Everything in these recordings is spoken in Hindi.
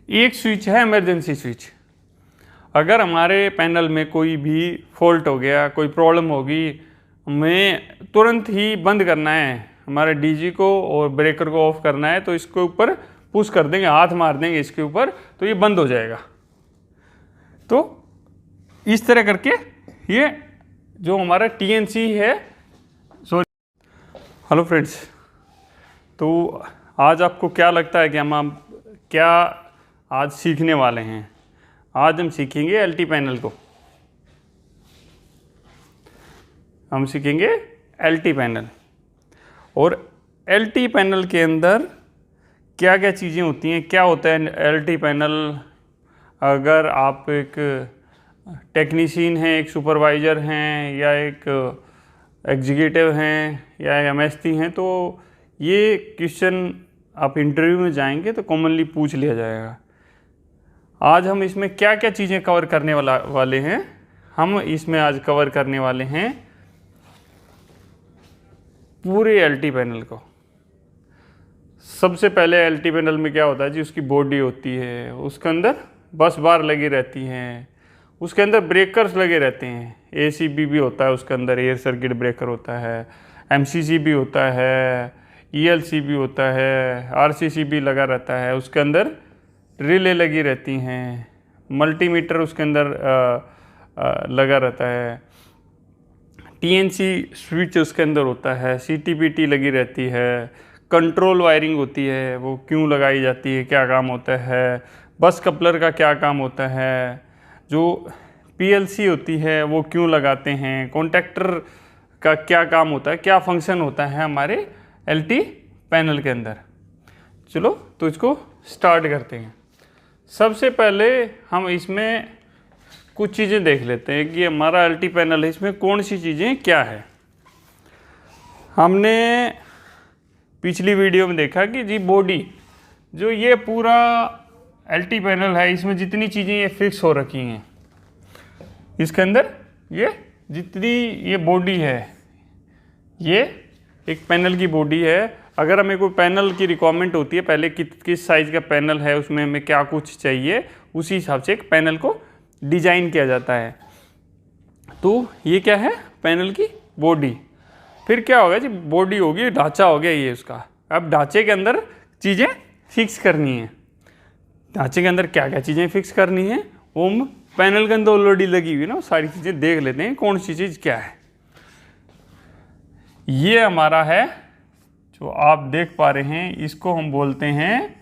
एक स्विच है इमरजेंसी स्विच। अगर हमारे पैनल में कोई भी फॉल्ट हो गया, कोई प्रॉब्लम होगी, हमें तुरंत ही बंद करना है हमारे डीजी को और ब्रेकर को ऑफ करना है, तो इसके ऊपर पुश कर देंगे, हाथ मार देंगे इसके ऊपर, तो ये बंद हो जाएगा। तो इस तरह करके ये जो हमारा टीएनसी है, सॉरी, हेलो फ्रेंड्स, तो आज आपको क्या लगता है कि हम क्या आज सीखने वाले हैं? आज हम सीखेंगे एलटी पैनल को। हम सीखेंगे एलटी पैनल, और एलटी पैनल के अंदर क्या क्या चीज़ें होती हैं, क्या होता है एलटी पैनल। अगर आप एक टेक्नीशियन हैं, एक सुपरवाइज़र हैं, या एक एग्जीक्यूटिव हैं, या एमएसटी हैं, तो ये क्वेश्चन आप इंटरव्यू में जाएंगे तो कॉमनली पूछ लिया जाएगा। आज हम इसमें क्या क्या चीज़ें कवर करने वाले हैं, हम इसमें आज कवर करने वाले हैं पूरे एलटी पैनल को। सबसे पहले एलटी पैनल में क्या होता है जी, उसकी बॉडी होती है, उसके अंदर बस बार लगी रहती हैं, उसके अंदर ब्रेकर्स लगे रहते हैं, एसीबी भी होता है, उसके अंदर एयर सर्किट ब्रेकर होता है, एमसीसी भी होता है, ईएलसी भी होता है, आरसीसी भी लगा रहता है, उसके अंदर रिले लगी रहती हैं, मल्टीमीटर उसके अंदर लगा रहता है, टीएनसी स्विच उसके अंदर होता है, सीटीपीटी लगी रहती है, कंट्रोल वायरिंग होती है, वो क्यों लगाई जाती है, क्या काम होता है, बस कपलर का क्या काम होता है, जो पीएलसी होती है वो क्यों लगाते हैं, कॉन्टैक्टर का क्या काम होता है, क्या फंक्शन होता है हमारे एलटी पैनल के अंदर। चलो तो इसको स्टार्ट करते हैं। सबसे पहले हम इसमें कुछ चीज़ें देख लेते हैं कि हमारा एलटी पैनल है, इसमें कौन सी चीज़ें क्या है। हमने पिछली वीडियो में देखा कि जी बॉडी, जो ये पूरा एलटी पैनल है, इसमें जितनी चीज़ें ये फिक्स हो रखी हैं, इसके अंदर ये जितनी ये बॉडी है, ये एक पैनल की बॉडी है। अगर हमें कोई पैनल की रिक्वायरमेंट होती है, पहले किस साइज़ का पैनल है, उसमें हमें क्या कुछ चाहिए, उसी हिसाब से एक पैनल को डिजाइन किया जाता है। तो ये क्या है, पैनल की बॉडी। फिर क्या होगा जी, बॉडी होगी, ढांचा हो गया ये उसका। अब ढांचे के अंदर चीज़ें फिक्स करनी है। ढांचे के अंदर क्या क्या चीज़ें फिक्स करनी है, वो हम पैनल के अंदर ऑलरेडी लगी हुई ना, वो सारी चीज़ें देख लेते हैं कौन सी चीज़ क्या है। ये हमारा है जो आप देख पा रहे हैं, इसको हम बोलते हैं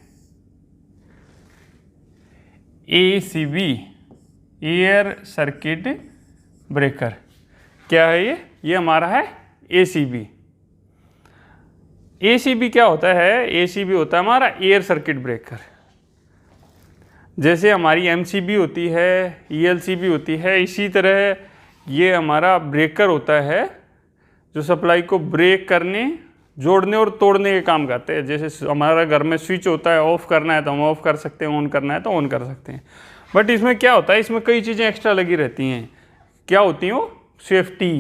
एसीबी, एयर सर्किट ब्रेकर। क्या है ये हमारा है एसीबी। एसीबी क्या होता है, एसीबी होता है हमारा एयर सर्किट ब्रेकर। जैसे हमारी एमसीबी होती है, ईएलसीबी होती है, इसी तरह ये हमारा ब्रेकर होता है जो सप्लाई को ब्रेक करने, जोड़ने और तोड़ने के काम करते हैं। जैसे हमारा घर में स्विच होता है, ऑफ करना है तो हम ऑफ कर सकते हैं, ऑन करना है तो ऑन कर सकते हैं। बट इसमें क्या होता है, इसमें कई चीज़ें एक्स्ट्रा लगी रहती हैं। क्या होती हैं वो, सेफ्टी।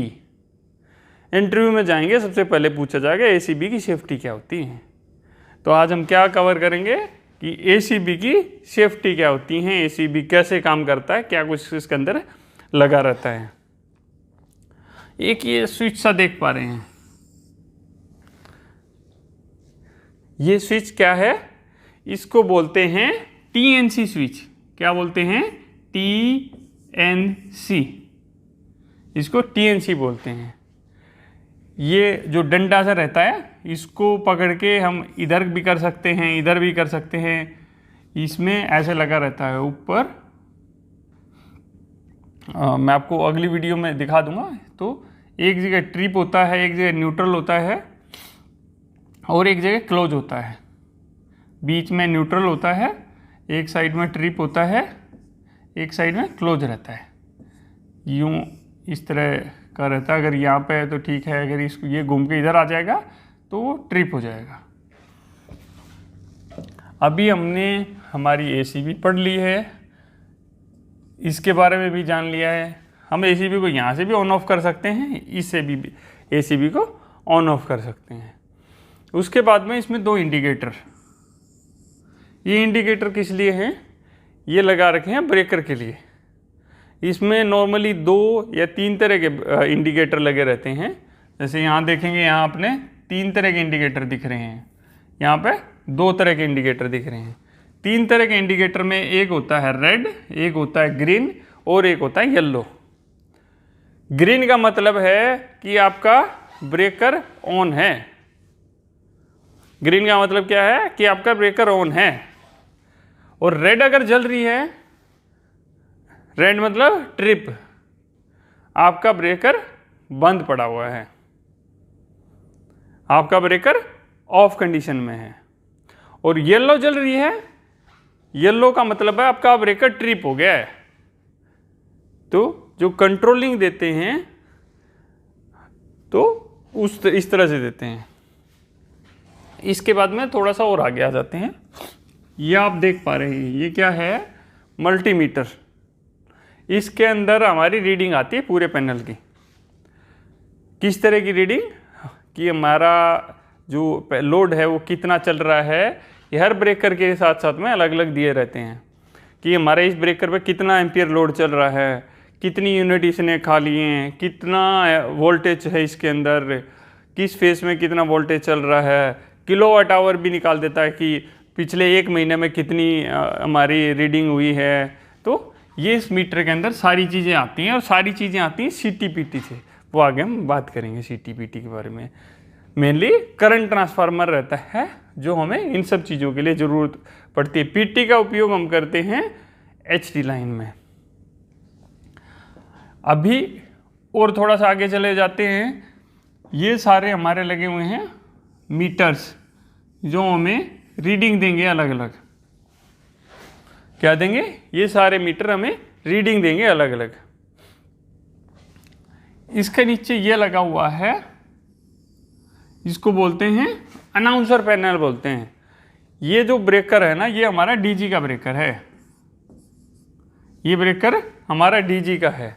इंटरव्यू में जाएंगे सबसे पहले पूछा जाएगा एसीबी की सेफ्टी क्या होती है। तो आज हम क्या कवर करेंगे कि एसीबी की सेफ्टी क्या होती हैं, एसीबी कैसे काम करता है, क्या कुछ इसके अंदर लगा रहता है। एक ये स्विच सा देख पा रहे हैं, ये स्विच क्या है, इसको बोलते हैं टीएनसी स्विच। क्या बोलते हैं, टीएनसी, इसको टीएनसी बोलते हैं। ये जो डंडा सा रहता है, इसको पकड़ के हम इधर भी कर सकते हैं, इधर भी कर सकते हैं। इसमें ऐसे लगा रहता है ऊपर, मैं आपको अगली वीडियो में दिखा दूंगा। तो एक जगह ट्रिप होता है, एक जगह न्यूट्रल होता है, और एक जगह क्लोज होता है। बीच में न्यूट्रल होता है, एक साइड में ट्रिप होता है, एक साइड में क्लोज रहता है। यूँ इस तरह का रहता है। अगर यहाँ पे है तो ठीक है, अगर इसको ये घूम के इधर आ जाएगा तो वो ट्रिप हो जाएगा। अभी हमने हमारी एसीबी पढ़ ली है, इसके बारे में भी जान लिया है। हम एसीबी को यहाँ से भी ऑन ऑफ कर सकते हैं, इससे भी एसीबी को ऑन ऑफ कर सकते हैं। उसके बाद में इसमें दो इंडिकेटर, ये इंडिकेटर किस लिए हैं ये लगा रखे हैं ब्रेकर के लिए। इसमें नॉर्मली 2 या 3 तरह के इंडिकेटर लगे रहते हैं। जैसे यहाँ देखेंगे, यहाँ आपने 3 तरह के इंडिकेटर दिख रहे हैं, यहाँ पे 2 तरह के इंडिकेटर दिख रहे हैं। 3 तरह के इंडिकेटर में एक होता है रेड, एक होता है ग्रीन और एक होता है येलो। ग्रीन का मतलब है कि आपका ब्रेकर ऑन है। ग्रीन का मतलब क्या है कि आपका ब्रेकर ऑन है। और रेड अगर जल रही है, रेड मतलब ट्रिप, आपका ब्रेकर बंद पड़ा हुआ है, आपका ब्रेकर ऑफ कंडीशन में है। और येलो जल रही है, येलो का मतलब है आपका ब्रेकर ट्रिप हो गया है। तो जो कंट्रोलिंग देते हैं तो इस तरह से देते हैं। इसके बाद में थोड़ा सा और आगे आ जाते हैं। ये आप देख पा रहे हैं, ये क्या है, मल्टीमीटर। इसके अंदर हमारी रीडिंग आती है पूरे पैनल की। किस तरह की रीडिंग, कि हमारा जो लोड है वो कितना चल रहा है। ये हर ब्रेकर के साथ साथ में अलग अलग दिए रहते हैं कि हमारे इस ब्रेकर पे कितना एम्पियर लोड चल रहा है, कितनी यूनिट इसने खा लिए हैं, कितना वोल्टेज है इसके अंदर, किस फेस में कितना वोल्टेज चल रहा है। किलोवाट आवर भी निकाल देता है कि पिछले 1 महीने में कितनी हमारी रीडिंग हुई है। तो ये इस मीटर के अंदर सारी चीज़ें आती हैं, और सारी चीज़ें आती हैं CTPT से। वो आगे हम बात करेंगे CTPT के बारे में। मेनली करंट ट्रांसफार्मर रहता है जो हमें इन सब चीज़ों के लिए ज़रूरत पड़ती है। PT का उपयोग हम करते हैं HT लाइन में। अभी और थोड़ा सा आगे चले जाते हैं। ये सारे हमारे लगे हुए हैं मीटर्स जो हमें रीडिंग देंगे अलग अलग। क्या देंगे, ये सारे मीटर हमें रीडिंग देंगे अलग अलग। इसके नीचे ये लगा हुआ है, इसको बोलते हैं अनाउंसर पैनल बोलते हैं। ये जो ब्रेकर है ना, ये हमारा DG का ब्रेकर है। ये ब्रेकर हमारा DG का है।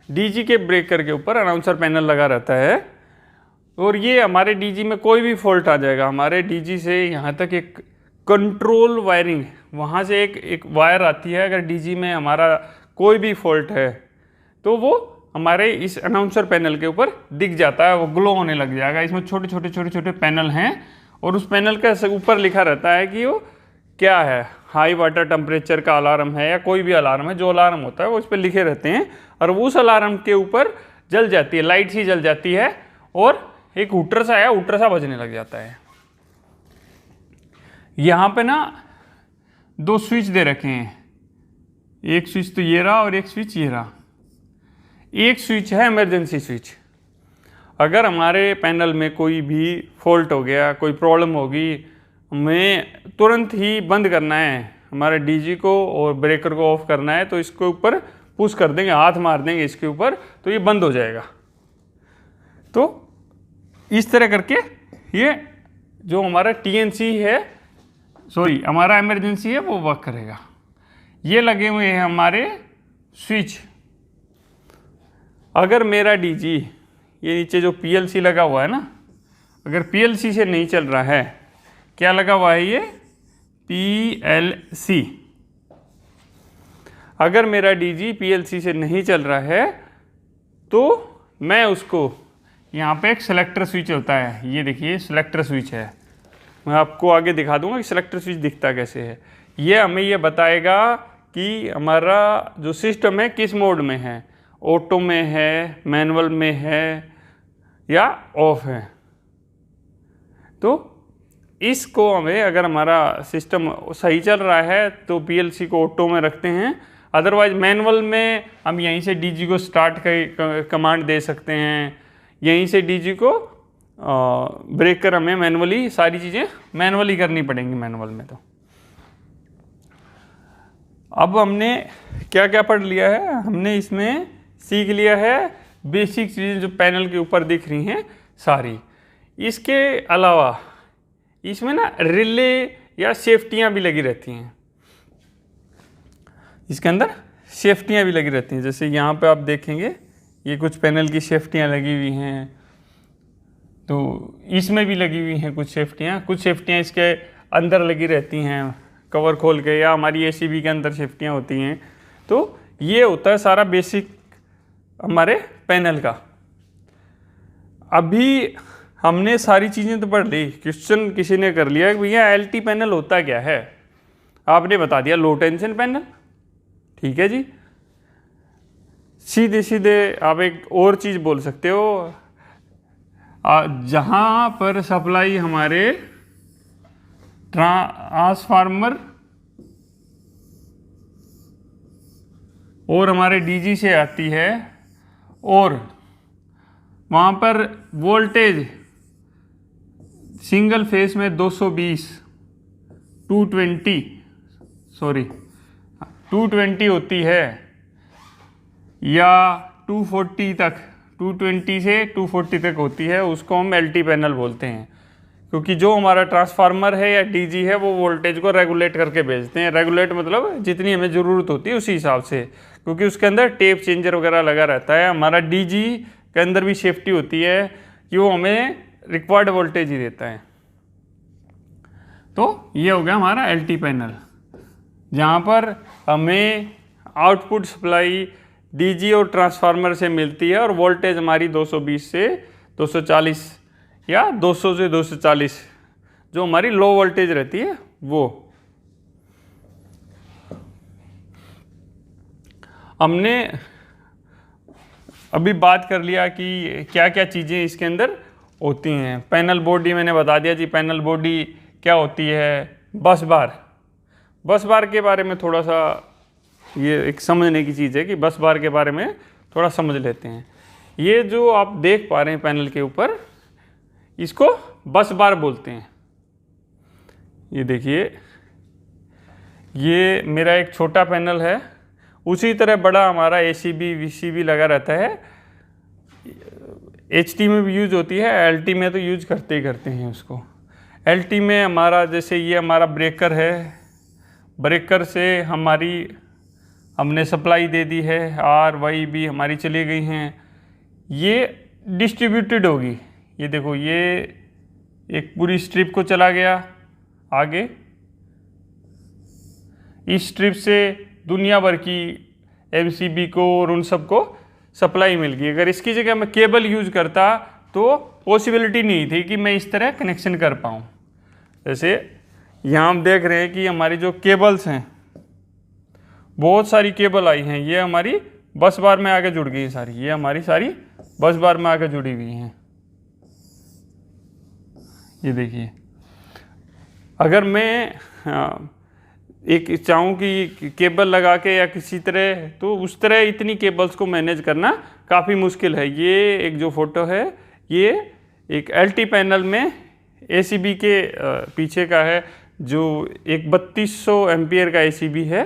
DG के ब्रेकर के ऊपर अनाउंसर पैनल लगा रहता है, और ये हमारे DG में कोई भी फॉल्ट आ जाएगा। हमारे DG से यहाँ तक एक कंट्रोल वायरिंग, वहाँ से एक वायर आती है। अगर DG में हमारा कोई भी फॉल्ट है तो वो हमारे इस अनाउंसर पैनल के ऊपर दिख जाता है, वो ग्लो होने लग जाएगा। इसमें छोटे छोटे पैनल हैं, और उस पैनल के ऊपर लिखा रहता है कि वो क्या है, हाई वाटर टेम्परेचर का अलार्म है या कोई भी अलार्म है। जो अलार्म होता है वो उस पर लिखे रहते हैं, और वो उस अलार्म के ऊपर जल जाती है, लाइट सी जल जाती है, और एक हुटर सा बजने लग जाता है। यहाँ पे ना 2 स्विच दे रखे हैं, एक स्विच तो ये रहा और एक स्विच ये रहा। एक स्विच है इमरजेंसी स्विच। अगर हमारे पैनल में कोई भी फॉल्ट हो गया, कोई प्रॉब्लम होगी, हमें तुरंत ही बंद करना है, हमारे DG को और ब्रेकर को ऑफ करना है, तो इसके ऊपर पुश कर देंगे, हाथ मार देंगे इसके ऊपर, तो ये बंद हो जाएगा। तो इस तरह करके ये जो हमारा TNC है, सॉरी हमारा इमरजेंसी है, वो वर्क करेगा। ये लगे हुए हैं हमारे स्विच। अगर मेरा DG, ये नीचे जो PLC लगा हुआ है ना, अगर PLC से नहीं चल रहा है, क्या लगा हुआ है ये PLC, अगर मेरा DG PLC से नहीं चल रहा है तो मैं उसको, यहाँ पे एक सिलेक्टर स्विच होता है, ये देखिए सिलेक्टर स्विच है, मैं आपको आगे दिखा दूंगा कि सिलेक्टर स्विच दिखता कैसे है। ये हमें ये बताएगा कि हमारा जो सिस्टम है किस मोड में है, ऑटो में है, मैनुअल में है या ऑफ है। तो इसको हमें, अगर हमारा सिस्टम सही चल रहा है तो PLC को ऑटो में रखते हैं, अदरवाइज मैनुअल में हम यहीं से DG को स्टार्ट कमांड दे सकते हैं, यहीं से DG को ब्रेकर हमें मैनुअली, सारी चीज़ें मैनुअली करनी पड़ेंगी मैनुअल में। तो अब हमने क्या क्या पढ़ लिया है, हमने इसमें सीख लिया है बेसिक चीज़ें जो पैनल के ऊपर दिख रही हैं सारी। इसके अलावा इसमें ना रिले या सेफ्टियाँ भी लगी रहती हैं, इसके अंदर सेफ्टियाँ भी लगी रहती हैं। जैसे यहाँ पे आप देखेंगे ये कुछ पैनल की सेफ्टियाँ लगी हुई हैं, तो इसमें भी लगी हुई हैं कुछ सेफ्टियाँ। कुछ सेफ्टियाँ इसके अंदर लगी रहती हैं कवर खोल के, या हमारी एसीबी के अंदर सेफ्टियाँ होती हैं। तो ये होता है सारा बेसिक हमारे पैनल का। अभी हमने सारी चीज़ें तो पढ़ ली, क्वेश्चन किसी ने कर लिया कि भैया एलटी पैनल होता क्या है, आपने बता दिया लो टेंशन पैनल, ठीक है जी। सीधे सीधे आप एक और चीज़ बोल सकते हो, जहाँ पर सप्लाई हमारे ट्रांसफार्मर और हमारे डीजी से आती है और वहाँ पर वोल्टेज सिंगल फेस में 220 220 होती है, या 240 तक, 220 से 240 तक होती है, उसको हम एलटी पैनल बोलते हैं। क्योंकि जो हमारा ट्रांसफार्मर है या डीजी है वो वोल्टेज को रेगुलेट करके भेजते हैं। रेगुलेट मतलब जितनी हमें ज़रूरत होती है उसी हिसाब से, क्योंकि उसके अंदर टेप चेंजर वगैरह लगा रहता है। हमारा डीजी के अंदर भी सेफ्टी होती है कि वो हमें रिक्वायर्ड वोल्टेज ही देता है। तो ये हो गया हमारा एलटी पैनल, जहाँ पर हमें आउटपुट सप्लाई डीजी और ट्रांसफार्मर से मिलती है और वोल्टेज हमारी 220 से 240 या 200 से 240 जो हमारी लो वोल्टेज रहती है वो। हमने अभी बात कर लिया कि क्या क्या चीज़ें इसके अंदर होती हैं। पैनल बॉडी मैंने बता दिया जी, पैनल बॉडी क्या होती है। बस बार के बारे में थोड़ा सा ये एक समझने की चीज़ है कि बस बार के बारे में थोड़ा समझ लेते हैं। ये जो आप देख पा रहे हैं पैनल के ऊपर, इसको बस बार बोलते हैं। ये देखिए, ये मेरा एक छोटा पैनल है, उसी तरह बड़ा हमारा एसीबी वीसीबी लगा रहता है। एचटी में भी यूज होती है, एलटी में तो यूज करते ही करते हैं उसको। एलटी में हमारा जैसे ये हमारा ब्रेकर है, ब्रेकर से हमने सप्लाई दे दी है, आर वाई बी हमारी चली गई हैं। ये डिस्ट्रीब्यूटेड होगी, ये देखो ये एक पूरी स्ट्रिप को चला गया आगे, इस स्ट्रिप से दुनिया भर की एमसीबी को और उन सबको सप्लाई मिल गई। अगर इसकी जगह मैं केबल यूज करता तो पॉसिबिलिटी नहीं थी कि मैं इस तरह कनेक्शन कर पाऊँ। जैसे यहाँ हम देख रहे हैं कि हमारी जो केबल्स हैं, बहुत सारी केबल आई हैं, ये हमारी बस बार में आके जुड़ गई है सारी, ये हमारी सारी बस बार में आके जुड़ी हुई हैं। ये देखिए, अगर मैं एक चाहूँ कि केबल लगा के या किसी तरह, तो उस तरह इतनी केबल्स को मैनेज करना काफ़ी मुश्किल है। ये एक जो फोटो है ये एक एलटी पैनल में एसीबी के पीछे का है, जो एक 3200 एम्पियर का एसीबी है।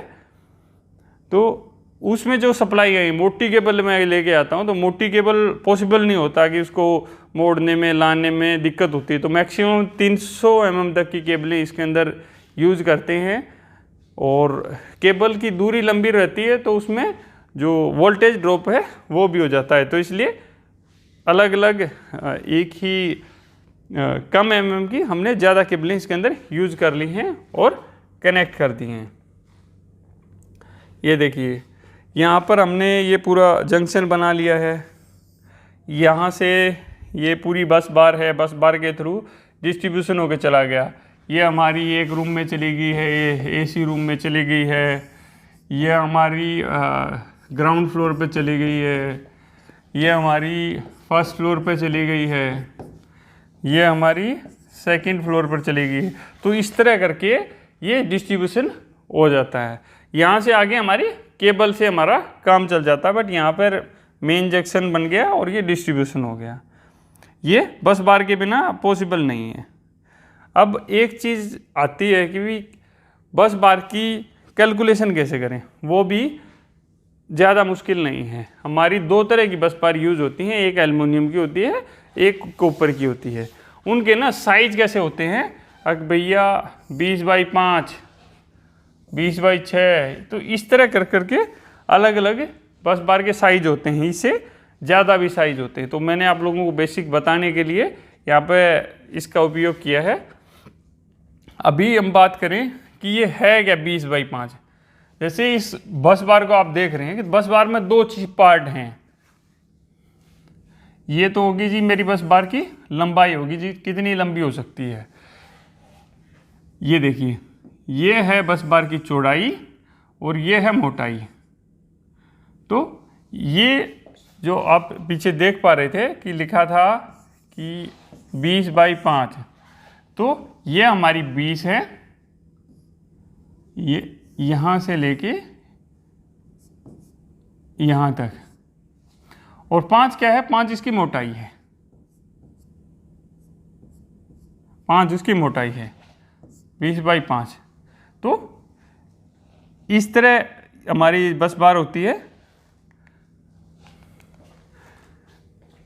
तो उसमें जो सप्लाई है, मोटी केबल मैं लेके आता हूँ तो मोटी केबल पॉसिबल नहीं होता कि उसको मोड़ने में लाने में दिक्कत होती है। तो मैक्सिमम 300 mm तक की केबलें इसके अंदर यूज़ करते हैं, और केबल की दूरी लंबी रहती है तो उसमें जो वोल्टेज ड्रॉप है वो भी हो जाता है। तो इसलिए अलग अलग एक ही कम mm की हमने ज़्यादा केबलें इसके अंदर यूज़ कर ली हैं और कनेक्ट कर दी हैं। ये देखिए, यहाँ पर हमने ये पूरा जंक्शन बना लिया है। यहाँ से ये पूरी बस बार है, बस बार के थ्रू डिस्ट्रीब्यूशन होकर चला गया। ये हमारी एक रूम में चली गई है, ये एसी रूम में चली गई है, ये हमारी ग्राउंड फ्लोर पे चली गई है, ये हमारी फर्स्ट फ्लोर पे चली गई है, ये हमारी सेकंड फ्लोर पर चली गई है। तो इस तरह करके ये डिस्ट्रीब्यूशन हो जाता है। यहाँ से आगे हमारी केबल से हमारा काम चल जाता है, बट यहाँ पर मेन जंक्शन बन गया और ये डिस्ट्रीब्यूशन हो गया। ये बस बार के बिना पॉसिबल नहीं है। अब एक चीज़ आती है कि भी बस बार की कैलकुलेशन कैसे करें, वो भी ज़्यादा मुश्किल नहीं है। हमारी दो तरह की बस बार यूज़ होती हैं, एक एल्युमिनियम की होती है, एक कॉपर की होती है। उनके ना साइज कैसे होते हैं, अगर भैया 20x5, 20x6, तो इस तरह कर करके अलग अलग बस बार के साइज होते हैं, इससे ज़्यादा भी साइज होते हैं। तो मैंने आप लोगों को बेसिक बताने के लिए यहाँ पे इसका उपयोग किया है। अभी हम बात करें कि ये है क्या 20/5। जैसे इस बस बार को आप देख रहे हैं कि बस बार में 2 पार्ट हैं। ये तो होगी जी मेरी बस बार की लंबाई होगी जी, कितनी लंबी हो सकती है। ये देखिए, ये है बस बार की चौड़ाई और ये है मोटाई। तो ये जो आप पीछे देख पा रहे थे कि लिखा था कि 20/5, तो ये हमारी 20 है, ये यहाँ से लेके यहाँ तक, और 5 क्या है, 5 इसकी मोटाई है, 5 इसकी मोटाई है 20/5। तो इस तरह हमारी बस बार होती है।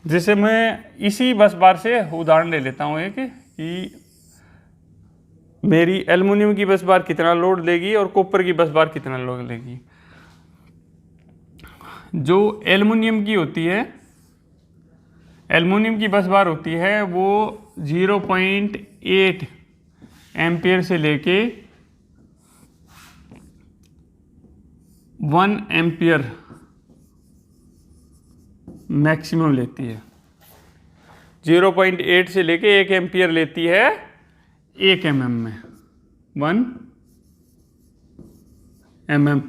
जैसे मैं इसी बस बार से उदाहरण ले लेता हूँ एक कि मेरी एल्युमिनियम की बस बार कितना लोड लेगी और कॉपर की बस बार कितना लोड लेगी। जो एल्युमिनियम की होती है, एल्युमिनियम की बस बार होती है वो 0.8 एम्पियर से लेके 1 एम्पियर मैक्सिमम लेती है। 0.8 से लेके 1 एम्पियर लेती है 1 mm में, 1 mm।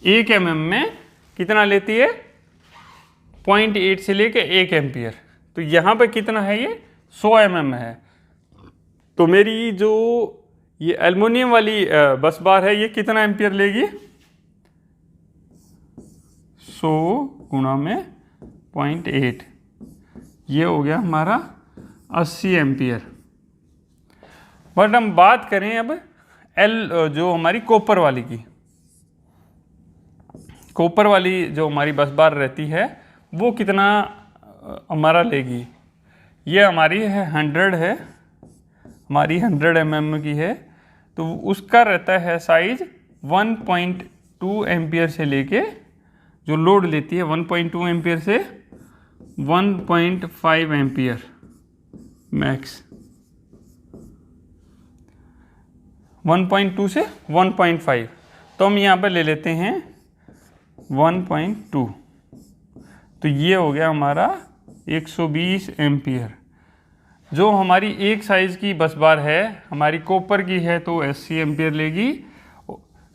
1 mm में कितना लेती है, 0.8 से लेके 1 एम्पियर। तो यहाँ पे कितना है, ये 100 mm है। तो मेरी जो ये एल्युमिनियम वाली बस बार है ये कितना एम्पियर लेगी, 100 गुणा में 0.8, ये हो गया हमारा 80 एम्पियर। बट हम बात करें अब जो हमारी कॉपर वाली की, कॉपर वाली जो हमारी बस बार रहती है वो कितना हमारा लेगी। ये हमारी है 100 है, हमारी 100 mm की है। तो उसका रहता है साइज 1.2 एम्पियर से लेके, जो लोड लेती है 1.2 एम्पियर से 1.5 एम्पियर मैक्स, 1.2 से 1.5। तो हम यहाँ पर ले लेते हैं 1.2। तो ये हो गया हमारा 120 एम्पियर। जो हमारी एक साइज की बस बार है, हमारी कॉपर की है तो 80 एम्पियर लेगी,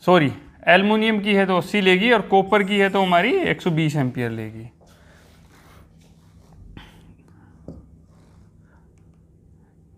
सॉरी एल्युमिनियम की है तो 80 लेगी, और कॉपर की है तो हमारी 120 एम्पियर लेगी।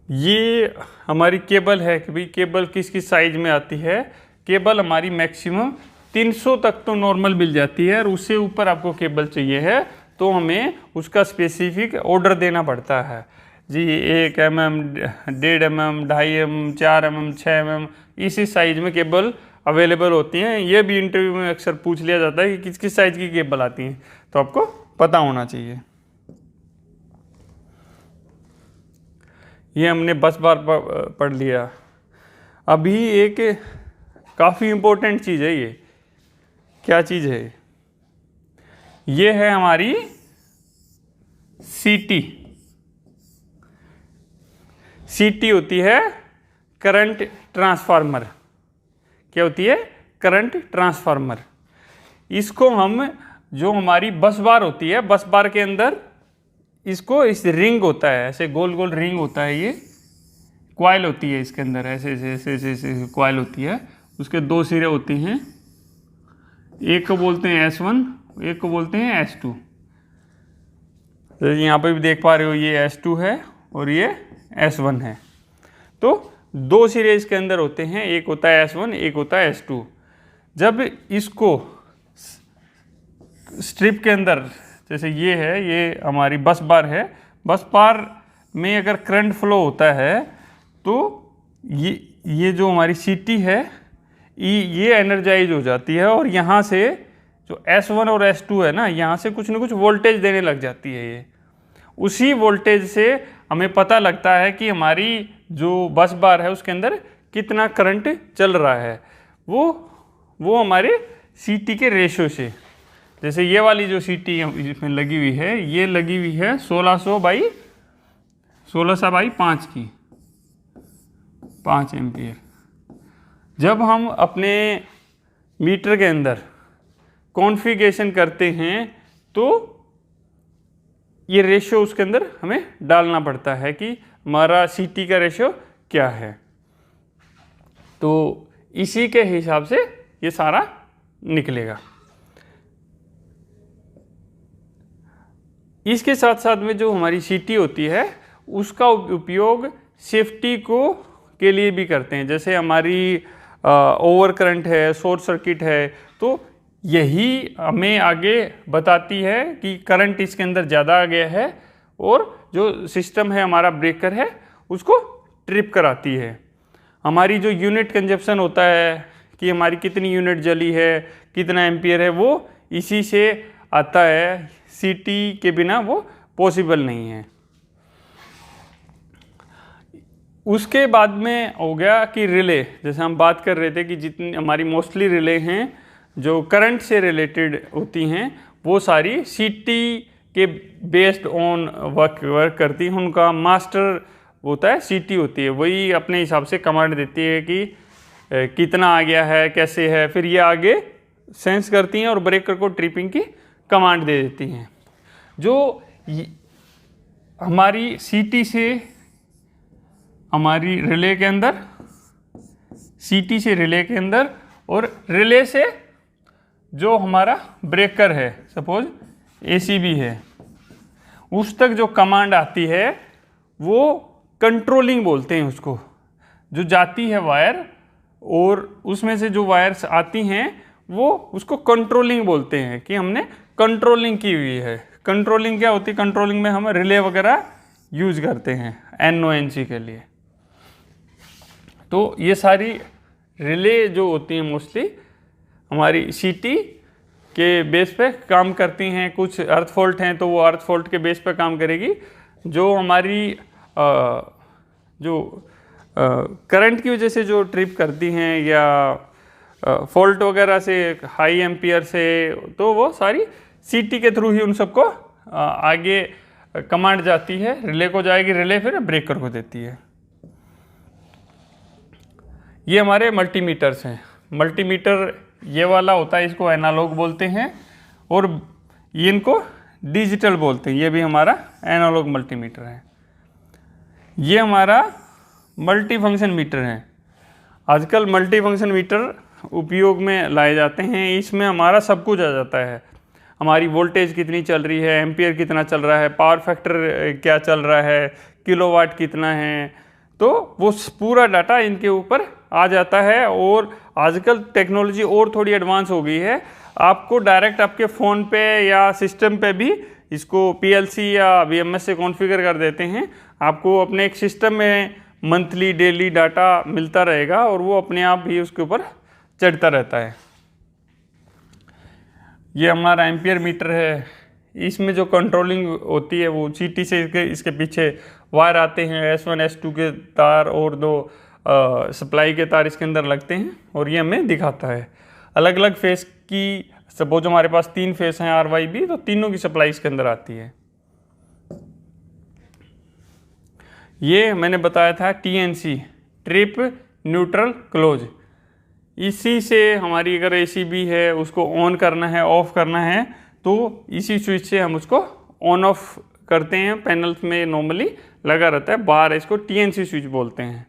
ये हमारी केबल है कि भाई केबल किस किस साइज में आती है। केबल हमारी मैक्सिमम 300 तक तो नॉर्मल मिल जाती है, और उससे ऊपर आपको केबल चाहिए है तो हमें उसका स्पेसिफिक ऑर्डर देना पड़ता है जी। 1 mm, 1.5 mm, 2.5 mm, 4 mm, 6 mm इसी साइज में केबल अवेलेबल होती हैं। ये भी इंटरव्यू में अक्सर पूछ लिया जाता है कि किस किस साइज की केबल आती हैं, तो आपको पता होना चाहिए। ये हमने बस बार पढ़ लिया। अभी एक काफ़ी इम्पोर्टेंट चीज़ है, ये क्या चीज़ है, ये है हमारी सीटी। सीटी होती है करंट ट्रांसफार्मर। क्या होती है, करंट ट्रांसफार्मर। इसको हम, जो हमारी बस बार होती है, बस बार के अंदर इसको इस रिंग होता है, ऐसे गोल गोल रिंग होता है, ये क्वाइल होती है इसके अंदर, ऐसे ऐसे ऐसे ऐसे, ऐसे क्वाइल होती है। उसके 2 सिरे होते हैं, एक को बोलते हैं S1, एक को बोलते हैं S2। तो यहाँ पे भी देख पा रहे हो ये S2 है और ये S1 है। तो 2 सिरे इसके अंदर होते हैं, एक होता है S1, एक होता है S2। जब इसको स्ट्रिप के अंदर, जैसे ये है, ये हमारी बस बार है, बस बार में अगर करंट फ्लो होता है तो ये जो हमारी सीटी है ये एनर्जाइज हो जाती है, और यहाँ से जो S1 और S2 है ना, यहाँ से कुछ ना कुछ वोल्टेज देने लग जाती है। ये उसी वोल्टेज से हमें पता लगता है कि हमारी जो बस बार है उसके अंदर कितना करंट चल रहा है। वो हमारे सीटी के रेशो से, जैसे ये वाली जो सीटी इसमें लगी हुई है, ये लगी हुई है 1600/5 की, 5 एम्पियर। जब हम अपने मीटर के अंदर कॉन्फ़िगरेशन करते हैं तो ये रेशियो उसके अंदर हमें डालना पड़ता है कि हमारा CT का रेशियो क्या है। तो इसी के हिसाब से ये सारा निकलेगा। इसके साथ साथ में जो हमारी CT होती है उसका उपयोग सेफ्टी के लिए भी करते हैं। जैसे हमारी ओवर करंट है, शॉर्ट सर्किट है, तो यही हमें आगे बताती है कि करंट इसके अंदर ज़्यादा आ गया है और जो सिस्टम है हमारा ब्रेकर है उसको ट्रिप कराती है। हमारी जो यूनिट कंजप्शन होता है कि हमारी कितनी यूनिट जली है, कितना एम्पियर है, वो इसी से आता है। CT के बिना वो पॉसिबल नहीं है। उसके बाद में हो गया कि रिले, जैसे हम बात कर रहे थे कि जितनी हमारी मोस्टली रिले हैं जो करंट से रिलेटेड होती हैं वो सारी CT के बेस्ड ऑन वर्क करती हैं। उनका मास्टर होता है CT होती है, वही अपने हिसाब से कमांड देती है कि कितना आ गया है, कैसे है, फिर ये आगे सेंस करती हैं और ब्रेकर को ट्रिपिंग की कमांड दे देती हैं। जो हमारी CT से हमारी रिले के अंदर, CT से रिले के अंदर और रिले से जो हमारा ब्रेकर है, सपोज ACB है, उस तक जो कमांड आती है वो कंट्रोलिंग बोलते हैं उसको। जो जाती है वायर और उसमें से जो वायर्स आती हैं वो उसको कंट्रोलिंग बोलते हैं कि हमने कंट्रोलिंग की हुई है। कंट्रोलिंग क्या होती है? कंट्रोलिंग में हम रिले वगैरह यूज करते हैं NONC के लिए। तो ये सारी रिले जो होती हैं मोस्टली हमारी CT के बेस पे काम करती हैं। कुछ अर्थ फॉल्ट हैं तो वो अर्थ फॉल्ट के बेस पे काम करेगी। जो हमारी जो करंट की वजह से जो ट्रिप करती हैं या फॉल्ट वगैरह से, हाई एम्पियर से, तो वो सारी CT के थ्रू ही उन सबको आगे कमांड जाती है, रिले को जाएगी, रिले फिर ब्रेकर को देती है। ये हमारे मल्टीमीटर्स हैं। मल्टीमीटर ये वाला होता है, इसको एनालॉग बोलते हैं, और ये इनको डिजिटल बोलते हैं। ये भी हमारा एनालॉग मल्टीमीटर है। ये हमारा मल्टी फंक्शन मीटर है। आजकल मल्टी फंक्शन मीटर उपयोग में लाए जाते हैं। इसमें हमारा सब कुछ आ जाता है। हमारी वोल्टेज कितनी चल रही है, एम्पियर कितना चल रहा है, पावर फैक्टर क्या चल रहा है, किलोवाट कितना है, तो वो पूरा डाटा इनके ऊपर आ जाता है। और आजकल टेक्नोलॉजी और थोड़ी एडवांस हो गई है, आपको डायरेक्ट आपके फ़ोन पे या सिस्टम पे भी इसको PLC या VMS से कॉन्फ़िगर कर देते हैं। आपको अपने एक सिस्टम में मंथली डेली डाटा मिलता रहेगा और वो अपने आप ही उसके ऊपर चढ़ता रहता है। ये हमारा एम्पियर मीटर है। इसमें जो कंट्रोलिंग होती है वो CT से इसके पीछे वायर आते हैं, S1 S2 के तार और 2 सप्लाई के तार इसके अंदर लगते हैं और ये हमें दिखाता है अलग अलग फेस की। सपोज हमारे पास 3 फेस हैं RYB, तो तीनों की सप्लाई इसके अंदर आती है। ये मैंने बताया था TNC, ट्रिप न्यूट्रल क्लोज। इसी से हमारी अगर ACB है उसको ऑन करना है, ऑफ करना है, तो इसी स्विच से हम उसको ऑन ऑफ करते हैं। पैनल्स में नॉर्मली लगा रहता है, बाहर इसको TNC स्विच बोलते हैं।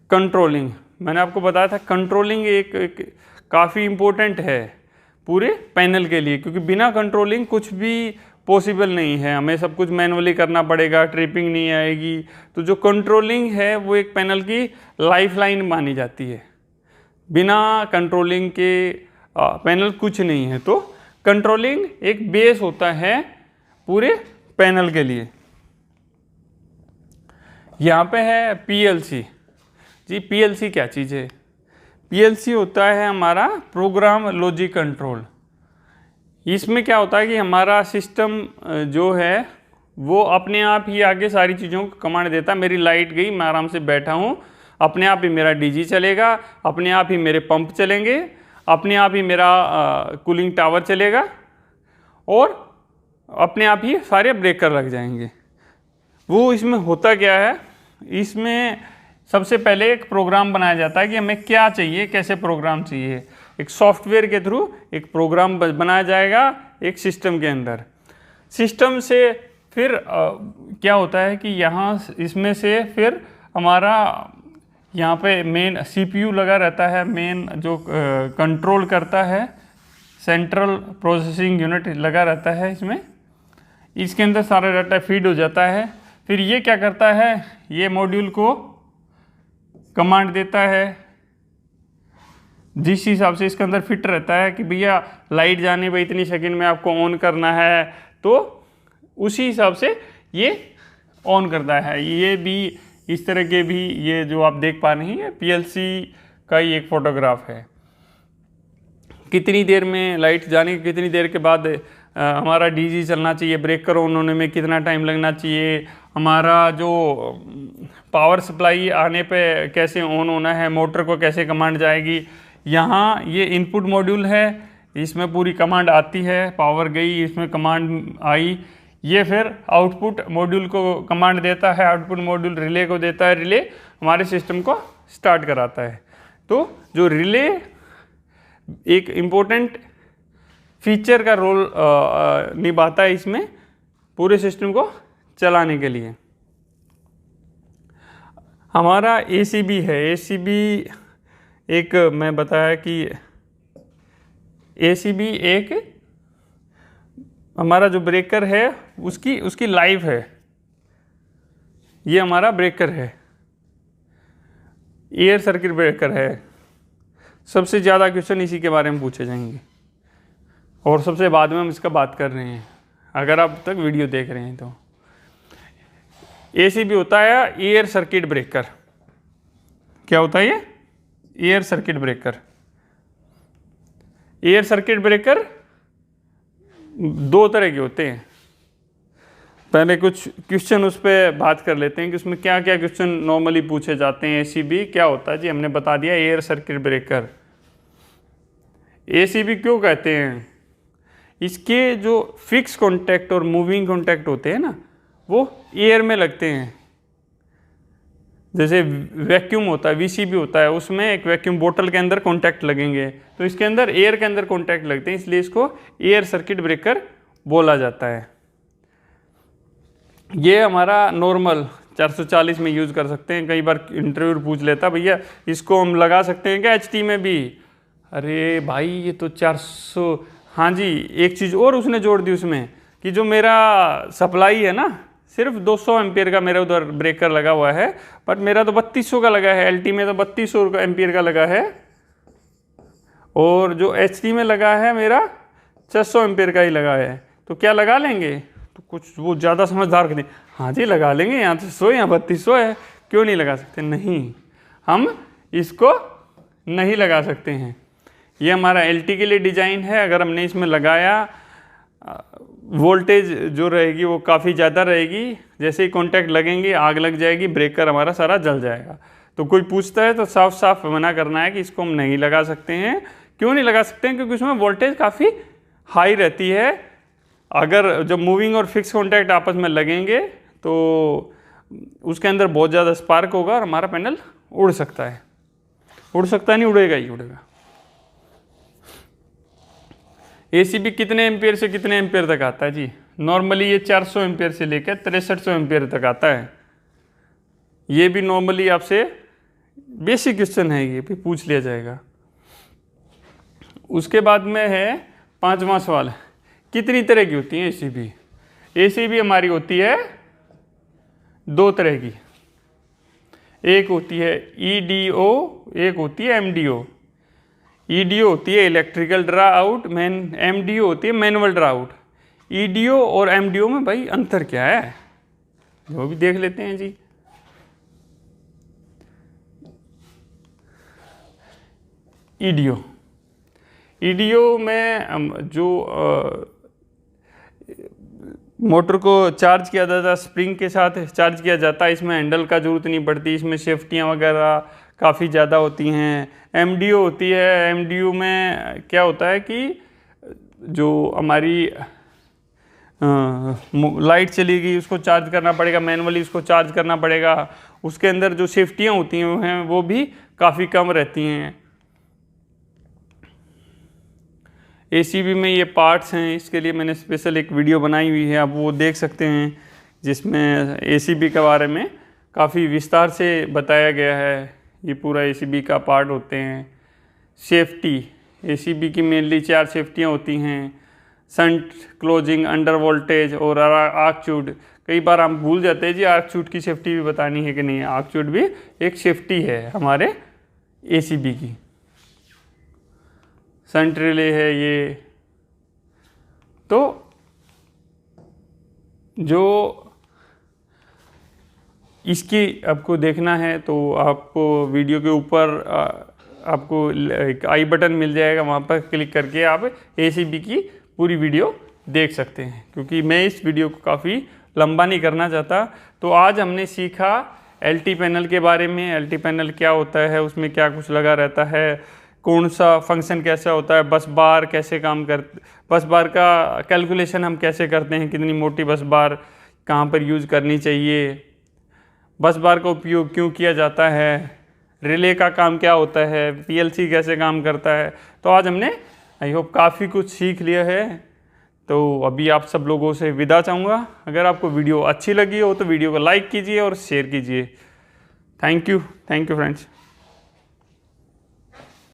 कंट्रोलिंग, मैंने आपको बताया था कंट्रोलिंग एक काफ़ी इम्पोर्टेंट है पूरे पैनल के लिए, क्योंकि बिना कंट्रोलिंग कुछ भी पॉसिबल नहीं है। हमें सब कुछ मैनुअली करना पड़ेगा, ट्रिपिंग नहीं आएगी। तो जो कंट्रोलिंग है वो एक पैनल की लाइफलाइन मानी जाती है। बिना कंट्रोलिंग के पैनल कुछ नहीं है। तो कंट्रोलिंग एक बेस होता है पूरे पैनल के लिए। यहाँ पे है PLC। जी PLC क्या चीज़ है? PLC होता है हमारा प्रोग्राम लॉजिक कंट्रोल। इसमें क्या होता है कि हमारा सिस्टम जो है वो अपने आप ही आगे सारी चीज़ों को कमांड देता है। मेरी लाइट गई, मैं आराम से बैठा हूँ, अपने आप ही मेरा DG चलेगा, अपने आप ही मेरे पंप चलेंगे, अपने आप ही मेरा कूलिंग टावर चलेगा और अपने आप ही सारे ब्रेकर लग जाएंगे। वो इसमें होता क्या है, इसमें सबसे पहले एक प्रोग्राम बनाया जाता है कि हमें क्या चाहिए, कैसे प्रोग्राम चाहिए। एक सॉफ्टवेयर के थ्रू एक प्रोग्राम बनाया जाएगा एक सिस्टम के अंदर। सिस्टम से फिर क्या होता है कि यहाँ इसमें से फिर हमारा यहाँ पे मेन CPU लगा रहता है, मेन जो कंट्रोल करता है, सेंट्रल प्रोसेसिंग यूनिट लगा रहता है इसमें। इसके अंदर सारा डाटा फीड हो जाता है। फिर ये क्या करता है, ये मॉड्यूल को कमांड देता है जिस हिसाब से इसके अंदर फिट रहता है कि भैया लाइट जाने पर इतनी सेकंड में आपको ऑन करना है, तो उसी हिसाब से ये ऑन करता है। ये भी इस तरह के भी, ये जो आप देख पा रहे हैं PLC का ही एक फोटोग्राफ है। कितनी देर में लाइट जाने की कितनी देर के बाद हमारा DG चलना चाहिए, ब्रेकर ऑन होने में कितना टाइम लगना चाहिए, हमारा जो पावर सप्लाई आने पे कैसे ऑन होना है, मोटर को कैसे कमांड जाएगी। यहाँ ये इनपुट मॉड्यूल है, इसमें पूरी कमांड आती है, पावर गई, इसमें कमांड आई। ये फिर आउटपुट मॉड्यूल को कमांड देता है, आउटपुट मॉड्यूल रिले को देता है, रिले हमारे सिस्टम को स्टार्ट कराता है। तो जो रिले एक इम्पोर्टेंट फीचर का रोल निभाता है इसमें पूरे सिस्टम को चलाने के लिए। हमारा ACB है। ACB एक मैं बताया कि ACB एक हमारा जो ब्रेकर है उसकी लाइफ है। ये हमारा ब्रेकर है, एयर सर्किट ब्रेकर है। सबसे ज़्यादा क्वेश्चन इसी के बारे में पूछे जाएंगे और सबसे बाद में हम इसका बात कर रहे हैं, अगर आप तक वीडियो देख रहे हैं तो। ACB होता है एयर सर्किट ब्रेकर। क्या होता है ये? Air circuit breaker. Air circuit breaker दो तरह के होते हैं। पहले कुछ क्वेश्चन उस पर बात कर लेते हैं कि उसमें क्या क्या क्वेश्चन नॉर्मली पूछे जाते हैं। ACB क्या होता है जी, हमने बता दिया एयर सर्किट ब्रेकर। ACB क्यों कहते हैं? इसके जो फिक्स कॉन्टैक्ट और मूविंग कॉन्टैक्ट होते हैं ना, वो एयर में लगते हैं। जैसे वैक्यूम होता है, VCB होता है, उसमें एक वैक्यूम बोतल के अंदर कॉन्टैक्ट लगेंगे, तो इसके अंदर एयर के अंदर कॉन्टैक्ट लगते हैं, इसलिए इसको एयर सर्किट ब्रेकर बोला जाता है। ये हमारा नॉर्मल 440 में यूज़ कर सकते हैं। कई बार इंटरव्यू पूछ लेता भैया इसको हम लगा सकते हैं क्या HT में भी? अरे भाई ये तो 400। हाँ जी, एक चीज़ और उसने जोड़ दी उसमें कि जो मेरा सप्लाई है ना, सिर्फ 200 एम्पियर का मेरा उधर ब्रेकर लगा हुआ है, बट मेरा तो 3200 का लगा है। LT में तो 3200 एम्पियर का लगा है, और जो HT में लगा है मेरा 600 एम्पियर का ही लगा है। तो क्या लगा लेंगे? तो कुछ वो ज़्यादा समझदार कहते हैं हाँ जी लगा लेंगे, यहाँ 300 यहाँ 3200 है, क्यों नहीं लगा सकते? नहीं, हम इसको नहीं लगा सकते हैं। ये हमारा LT के लिए डिज़ाइन है। अगर हमने इसमें लगाया, वोल्टेज जो रहेगी वो काफ़ी ज़्यादा रहेगी, जैसे ही कॉन्टैक्ट लगेंगे आग लग जाएगी, ब्रेकर हमारा सारा जल जाएगा। तो कोई पूछता है तो साफ साफ मना करना है कि इसको हम नहीं लगा सकते हैं। क्यों नहीं लगा सकते हैं? क्योंकि उसमें वोल्टेज काफ़ी हाई रहती है। अगर जब मूविंग और फिक्स कॉन्टैक्ट आपस में लगेंगे तो उसके अंदर बहुत ज़्यादा स्पार्क होगा और हमारा पैनल उड़ सकता है। उड़ सकता नहीं, उड़ेगा ही उड़ेगा। ACB कितने एम्पियर से कितने एम्पियर तक आता है जी? नॉर्मली ये 400 एम्पियर से लेकर 6300 एम्पियर तक आता है। ये भी नॉर्मली आपसे बेसिक क्वेश्चन है, ये भी पूछ लिया जाएगा। उसके बाद में है 5वां सवाल, कितनी तरह की होती है ACB? ACB हमारी होती है 2 तरह की। एक होती है EDO, एक होती है MDO। EDO होती है इलेक्ट्रिकल ड्रा आउट, MDO होती है मैनुअल ड्रा आउट। EDO और MDO में भाई अंतर क्या है, वो भी देख लेते हैं जी। EDO में जो मोटर को चार्ज किया जाता है, स्प्रिंग के साथ चार्ज किया जाता है, इसमें हैंडल का जरूरत नहीं पड़ती, इसमें सेफ्टियाँ वगैरह काफ़ी ज़्यादा होती हैं। MDO होती है, MDO में क्या होता है कि जो हमारी लाइट चली गई उसको चार्ज करना पड़ेगा, मैनुअली उसको चार्ज करना पड़ेगा, उसके अंदर जो सेफ्टियाँ होती हैं वो भी काफ़ी कम रहती हैं। ACB में ये पार्ट्स हैं, इसके लिए मैंने स्पेशल एक वीडियो बनाई हुई है, आप वो देख सकते हैं, जिसमें ACB के बारे में काफ़ी विस्तार से बताया गया है। ये पूरा ACB का पार्ट होते हैं। सेफ्टी, ACB की मेनली 4 सेफ्टियाँ होती हैं, संट, क्लोजिंग, अंडर वोल्टेज और आर्क चूड। कई बार हम भूल जाते हैं जी आर्क चूड की सेफ्टी भी बतानी है कि नहीं। आर्क चूड भी एक सेफ्टी है हमारे ACB की। संट रिले है ये। तो जो इसकी आपको देखना है तो आपको वीडियो के ऊपर आपको एक आई बटन मिल जाएगा, वहाँ पर क्लिक करके आप ACB की पूरी वीडियो देख सकते हैं, क्योंकि मैं इस वीडियो को काफ़ी लंबा नहीं करना चाहता। तो आज हमने सीखा LT पैनल के बारे में। LT पैनल क्या होता है, उसमें क्या कुछ लगा रहता है, कौन सा फंक्शन कैसा होता है, बस बार कैसे काम कर, बस बार का कैलकुलेशन हम कैसे करते हैं, कितनी मोटी बस बार कहाँ पर यूज़ करनी चाहिए, बस बार का उपयोग क्यों किया जाता है, रिले का काम क्या होता है, PLC कैसे काम करता है। तो आज हमने आई होप काफ़ी कुछ सीख लिया है। तो अभी आप सब लोगों से विदा चाहूँगा। अगर आपको वीडियो अच्छी लगी हो तो वीडियो को लाइक कीजिए और शेयर कीजिए। Thank you friends.